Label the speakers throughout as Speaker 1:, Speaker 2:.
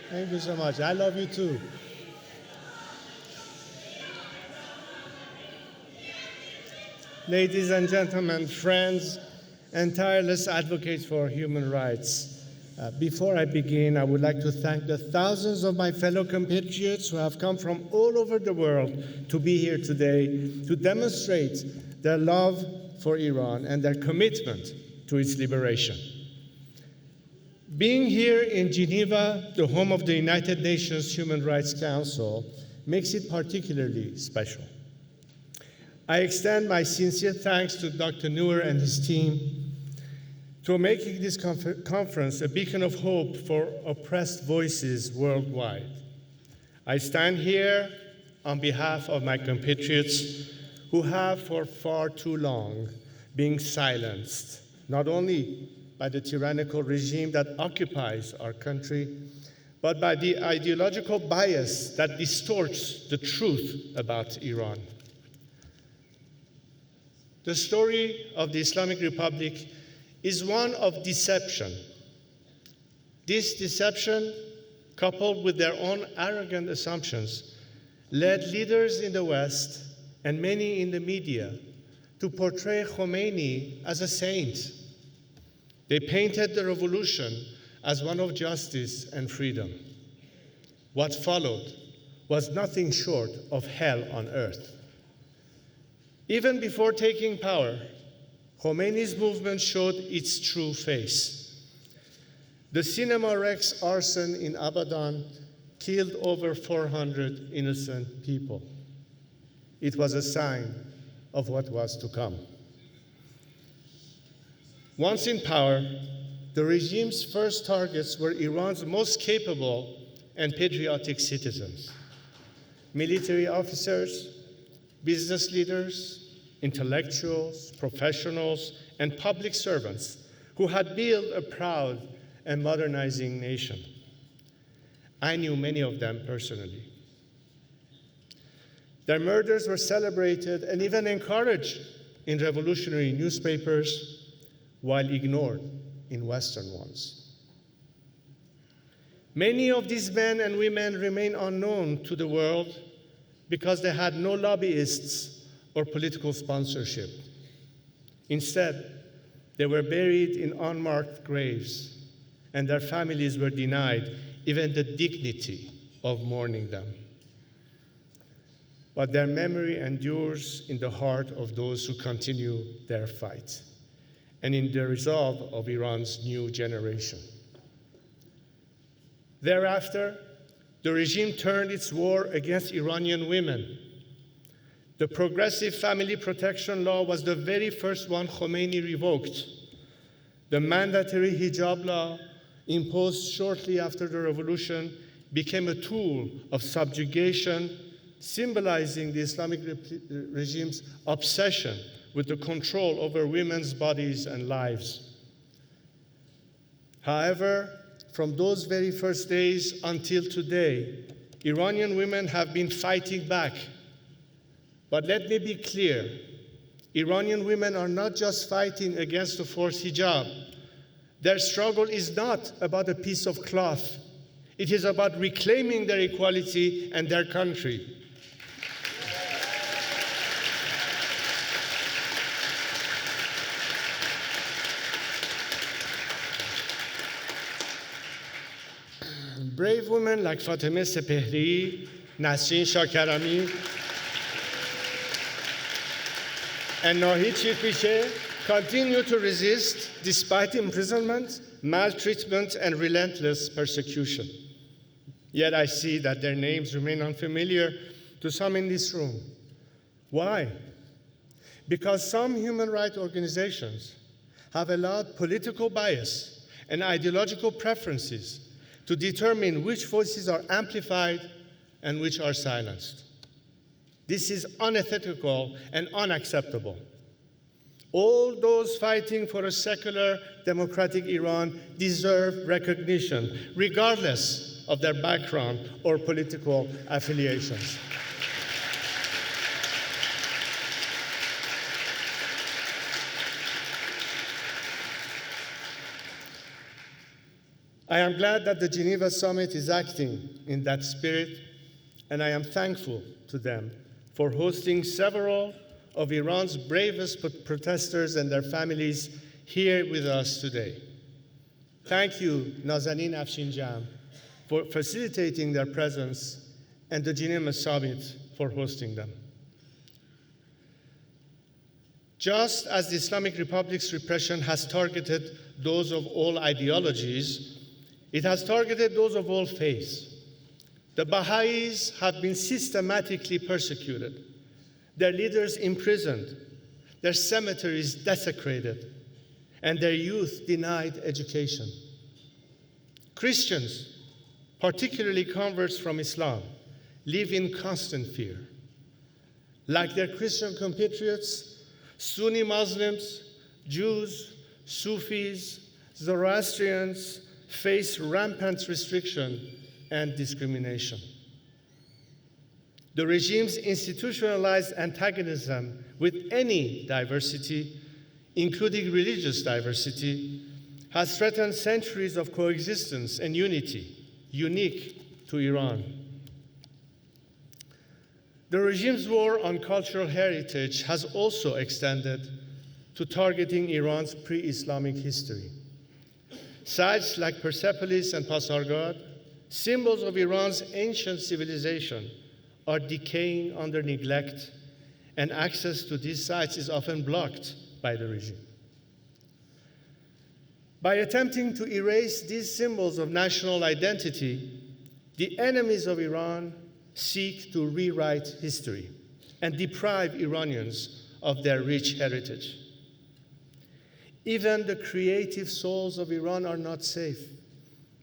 Speaker 1: Thank you so much. I love you too. Ladies and gentlemen, friends, and tireless advocates for human rights, before I begin, I would like to thank the thousands of my fellow compatriots who have come from all over the world to be here today to demonstrate their love for Iran and their commitment to its liberation. Being here in Geneva, the home of the United Nations Human Rights Council, makes it particularly special. I extend my sincere thanks to Dr. Noor and his team for making this conference a beacon of hope for oppressed voices worldwide. I stand here on behalf of my compatriots who have for far too long been silenced, not only by the tyrannical regime that occupies our country, but by the ideological bias that distorts the truth about Iran. The story of the Islamic Republic is one of deception. This deception, coupled with their own arrogant assumptions, led leaders in the West and many in the media to portray Khomeini as a saint. They painted the revolution as one of justice and freedom. What followed was nothing short of hell on earth. Even before taking power, Khomeini's movement showed its true face. The Cinema Rex arson in Abadan killed over 400 innocent people. It was a sign of what was to come. Once in power, the regime's first targets were Iran's most capable and patriotic citizens, military officers, business leaders, intellectuals, professionals, and public servants who had built a proud and modernizing nation. I knew many of them personally. Their murders were celebrated and even encouraged in revolutionary newspapers, while ignored in Western ones. Many of these men and women remain unknown to the world because they had no lobbyists or political sponsorship. Instead, they were buried in unmarked graves, and their families were denied even the dignity of mourning them. But their memory endures in the heart of those who continue their fight and in the resolve of Iran's new generation. Thereafter, the regime turned its war against Iranian women. The progressive family protection law was the very first one Khomeini revoked. The mandatory hijab law, imposed shortly after the revolution, became a tool of subjugation, symbolizing the Islamic regime's obsession with the control over women's bodies and lives. However, from those very first days until today, Iranian women have been fighting back. But let me be clear, Iranian women are not just fighting against the forced hijab. Their struggle is not about a piece of cloth. It is about reclaiming their equality and their country. Brave women like Fatemeh Sepehri, Nasrin Shakarami, and Nahid Shirpishe continue to resist despite imprisonment maltreatment, and relentless persecution. Yet I see that their names remain unfamiliar to some in this room. Why? Because some human rights organizations have allowed political bias and ideological preferences to determine which voices are amplified and which are silenced. This is unethical and unacceptable. All those fighting for a secular, democratic Iran deserve recognition, regardless of their background or political affiliations. I am glad that the Geneva Summit is acting in that spirit, and I am thankful to them for hosting several of Iran's bravest protesters and their families here with us today. Thank you, Nazanin Afshinjam, for facilitating their presence, and the Geneva Summit for hosting them. Just as the Islamic Republic's repression has targeted those of all ideologies, it has targeted those of all faiths. The Baha'is have been systematically persecuted, their leaders imprisoned, their cemeteries desecrated, and their youth denied education. Christians, particularly converts from Islam, live in constant fear. Like their Christian compatriots, Sunni Muslims, Jews, Sufis, Zoroastrians face rampant restriction and discrimination. The regime's institutionalized antagonism with any diversity, including religious diversity, has threatened centuries of coexistence and unity, unique to Iran. The regime's war on cultural heritage has also extended to targeting Iran's pre-Islamic history. Sites like Persepolis and Pasargad, symbols of Iran's ancient civilization, are decaying under neglect, and access to these sites is often blocked by the regime. By attempting to erase these symbols of national identity, the enemies of Iran seek to rewrite history and deprive Iranians of their rich heritage. Even the creative souls of Iran are not safe.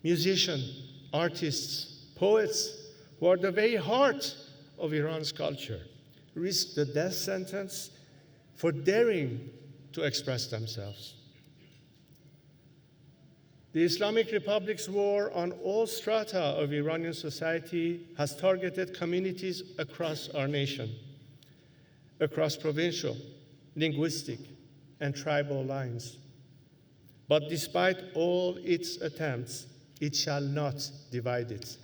Speaker 1: Musicians, artists, poets, who are the very heart of Iran's culture, risk the death sentence for daring to express themselves. The Islamic Republic's war on all strata of Iranian society has targeted communities across our nation, across provincial, linguistic, and tribal lines. But despite all its attempts, it shall not divide it.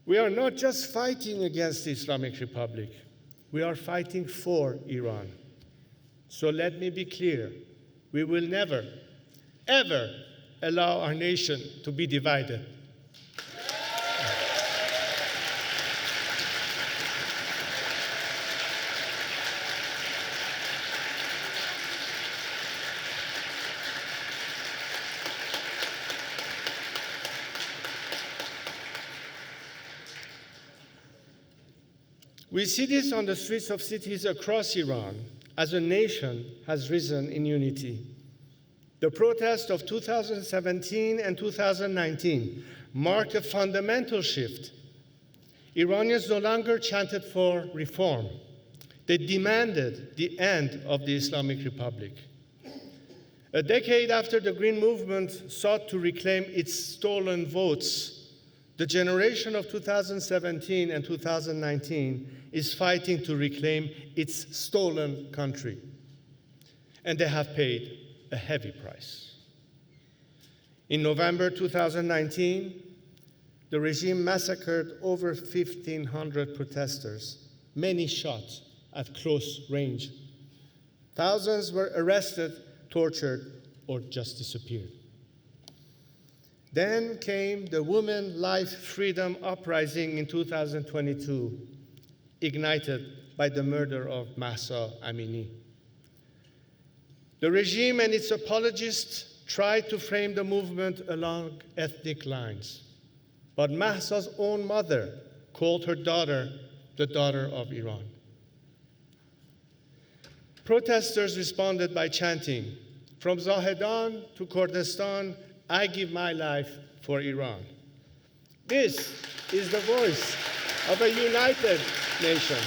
Speaker 1: We are not just fighting against the Islamic Republic, we are fighting for Iran. So let me be clear, we will never, ever allow our nation to be divided. We see this on the streets of cities across Iran as a nation has risen in unity. The protests of 2017 and 2019 marked a fundamental shift. Iranians no longer chanted for reform. They demanded the end of the Islamic Republic. A decade after the Green Movement sought to reclaim its stolen votes, the generation of 2017 and 2019 is fighting to reclaim its stolen country. And they have paid a heavy price. In November 2019, the regime massacred over 1,500 protesters, many shot at close range. Thousands were arrested, tortured, or just disappeared. Then came the Women, Life, Freedom uprising in 2022, ignited by the murder of Mahsa Amini. The regime and its apologists tried to frame the movement along ethnic lines. But Mahsa's own mother called her daughter the daughter of Iran. Protesters responded by chanting, "From Zahedan to Kurdistan, I give my life for Iran." This is the voice of a united nation.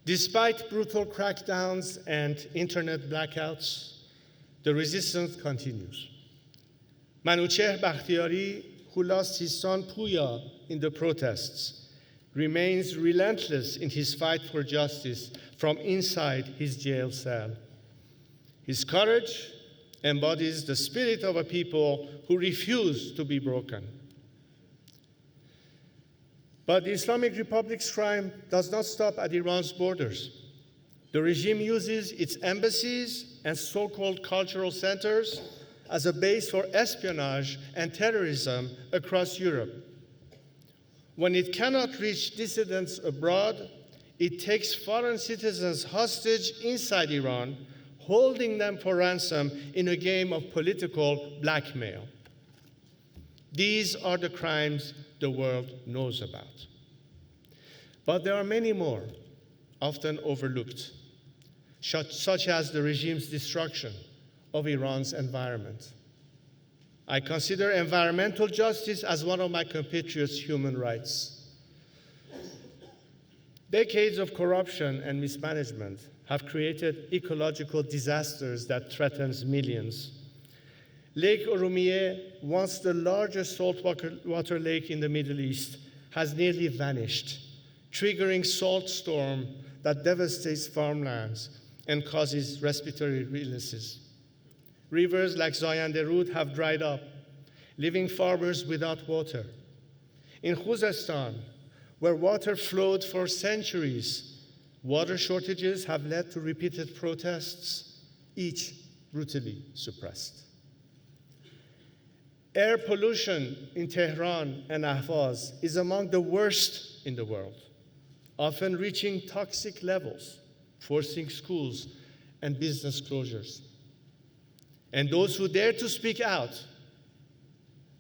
Speaker 1: Despite brutal crackdowns and internet blackouts, the resistance continues. Manuchehr Bakhtiari, who lost his son Puya in the protests, remains relentless in his fight for justice from inside his jail cell. His courage embodies the spirit of a people who refuse to be broken. But the Islamic Republic's crime does not stop at Iran's borders. The regime uses its embassies and so-called cultural centers as a base for espionage and terrorism across Europe. When it cannot reach dissidents abroad, it takes foreign citizens hostage inside Iran, holding them for ransom in a game of political blackmail. These are the crimes the world knows about. But there are many more, often overlooked, such as the regime's destruction of Iran's environment. I consider environmental justice as one of my compatriots' human rights. Decades of corruption and mismanagement have created ecological disasters that threaten millions. Lake Urumie, once the largest saltwater lake in the Middle East, has nearly vanished, triggering salt storm that devastates farmlands and causes respiratory illnesses. Rivers like Zayande Rud have dried up, leaving farmers without water. In Khuzestan, where water flowed for centuries, water shortages have led to repeated protests, each brutally suppressed. Air pollution in Tehran and Ahvaz is among the worst in the world, often reaching toxic levels, forcing schools and business closures. And those who dare to speak out,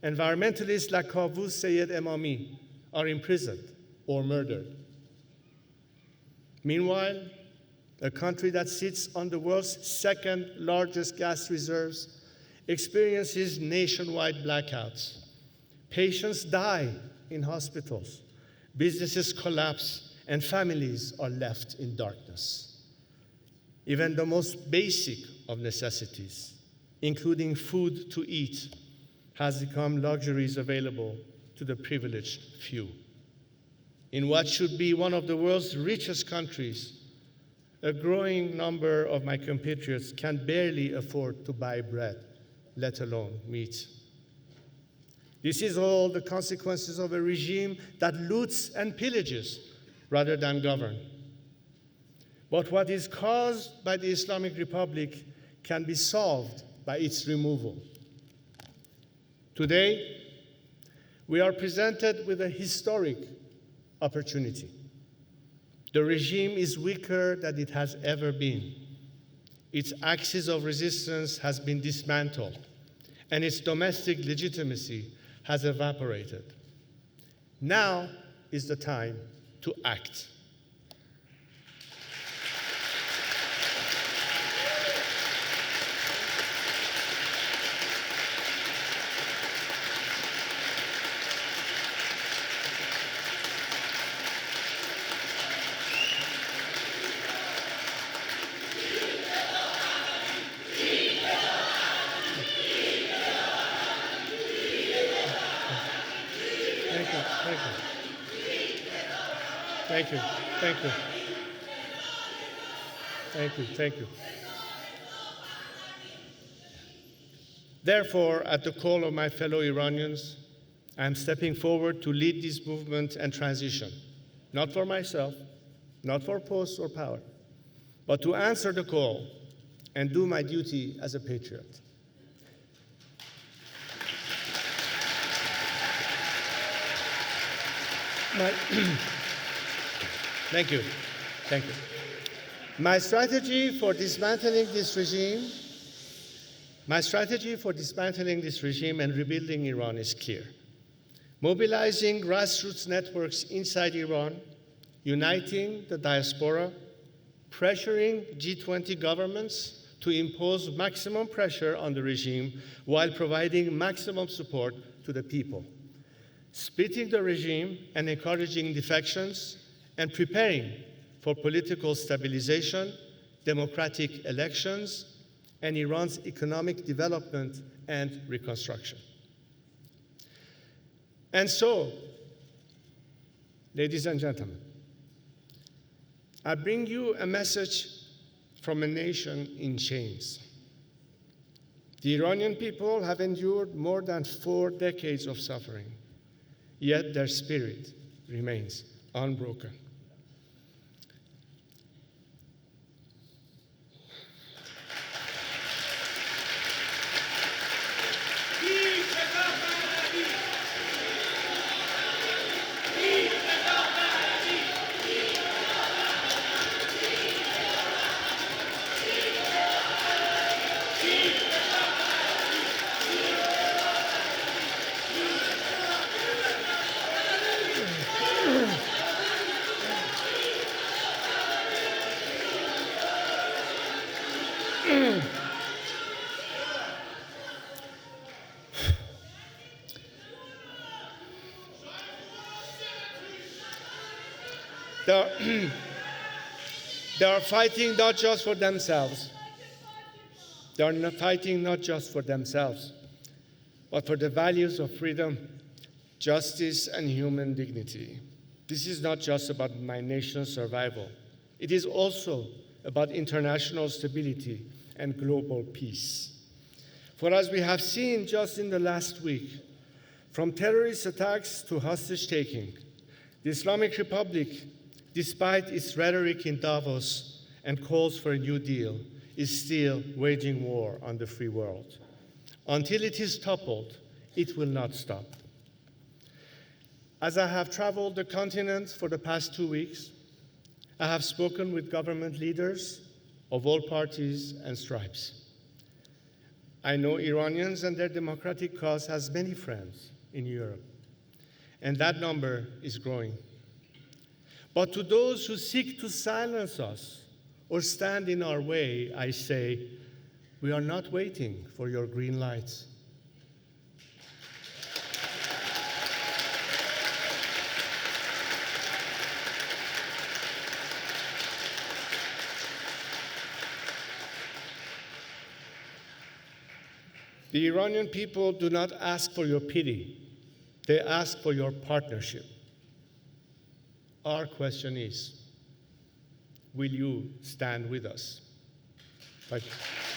Speaker 1: environmentalists like Kavus Sayed Emami, are imprisoned or murdered. Meanwhile, a country that sits on the world's second largest gas reserves experiences nationwide blackouts. Patients die in hospitals, businesses collapse, and families are left in darkness. Even the most basic of necessities, including food to eat, has become luxuries available to the privileged few. In what should be one of the world's richest countries, a growing number of my compatriots can barely afford to buy bread, let alone meat. This is all the consequences of a regime that loots and pillages rather than govern. But what is caused by the Islamic Republic can be solved by its removal. Today, we are presented with a historic opportunity. The regime is weaker than it has ever been. Its axis of resistance has been dismantled, and its domestic legitimacy has evaporated. Now is the time to act. Thank you. Therefore, at the call of my fellow Iranians, I am stepping forward to lead this movement and transition, not for myself, not for posts or power, but to answer the call and do my duty as a patriot. Thank you. Thank you. My strategy for dismantling this regime and rebuilding Iran is clear. Mobilizing grassroots networks inside Iran, uniting the diaspora, pressuring G20 governments to impose maximum pressure on the regime while providing maximum support to the people, splitting the regime and encouraging defections, and preparing for political stabilization, democratic elections, and Iran's economic development and reconstruction. And so, ladies and gentlemen, I bring you a message from a nation in chains. The Iranian people have endured more than 4 decades of suffering, yet their spirit remains unbroken. They are fighting not just for themselves. They are not fighting not just for themselves, but for the values of freedom, justice, and human dignity. This is not just about my nation's survival. It is also about international stability and global peace. For as we have seen just in the last week, from terrorist attacks to hostage-taking, the Islamic Republic, despite its rhetoric in Davos and calls for a new deal, is still waging war on the free world. Until it is toppled, it will not stop. As I have traveled the continent for the past 2 weeks, I have spoken with government leaders of all parties and stripes. I know Iranians and their democratic cause has many friends in Europe, and that number is growing. But to those who seek to silence us or stand in our way, I say, we are not waiting for your green lights. The Iranian people do not ask for your pity. They ask for your partnership. Our question is, will you stand with us? Thank you.